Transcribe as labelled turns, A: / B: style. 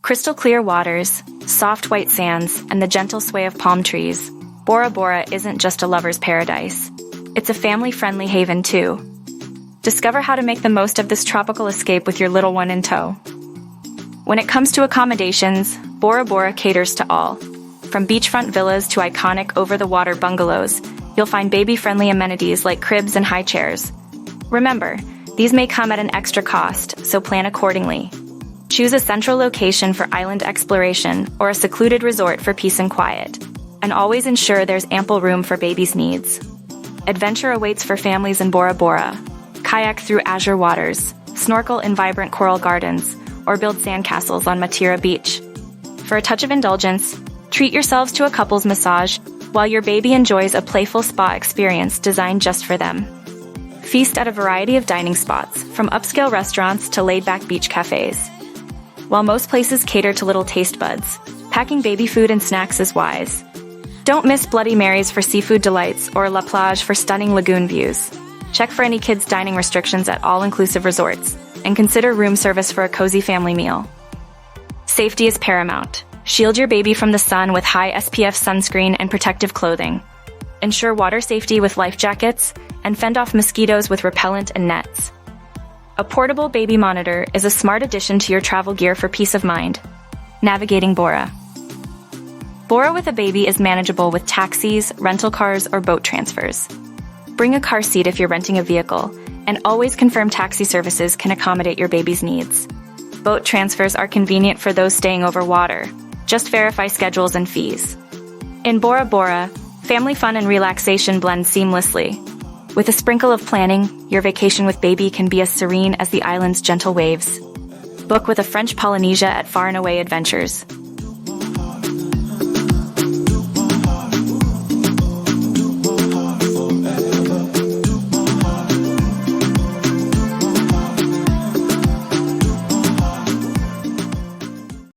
A: Crystal clear waters, soft white sands, and the gentle sway of palm trees, Bora Bora isn't just a lover's paradise. It's a family-friendly haven too. Discover how to make the most of this tropical escape with your little one in tow. When it comes to accommodations, Bora Bora caters to all. From beachfront villas to iconic over-the-water bungalows, you'll find baby-friendly amenities like cribs and high chairs. Remember, these may come at an extra cost, so plan accordingly. Choose a central location for island exploration or a secluded resort for peace and quiet. And always ensure there's ample room for baby's needs. Adventure awaits for families in Bora Bora. Kayak through azure waters, snorkel in vibrant coral gardens, or build sandcastles on Matira Beach. For a touch of indulgence, treat yourselves to a couple's massage while your baby enjoys a playful spa experience designed just for them. Feast at a variety of dining spots, from upscale restaurants to laid-back beach cafes. While most places cater to little taste buds, packing baby food and snacks is wise. Don't miss Bloody Marys for seafood delights or La Plage for stunning lagoon views. Check for any kids' dining restrictions at all-inclusive resorts, and consider room service for a cozy family meal. Safety is paramount. Shield your baby from the sun with high SPF sunscreen and protective clothing. Ensure water safety with life jackets, and fend off mosquitoes with repellent and nets. A portable baby monitor is a smart addition to your travel gear for peace of mind. Navigating Bora. Bora with a baby is manageable with taxis, rental cars, or boat transfers. Bring a car seat if you're renting a vehicle, and always confirm taxi services can accommodate your baby's needs. Boat transfers are convenient for those staying over water. Just verify schedules and fees. In Bora Bora, family fun and relaxation blend seamlessly. With a sprinkle of planning, your vacation with baby can be as serene as the island's gentle waves. Book with a French Polynesia at Far and Away Adventures.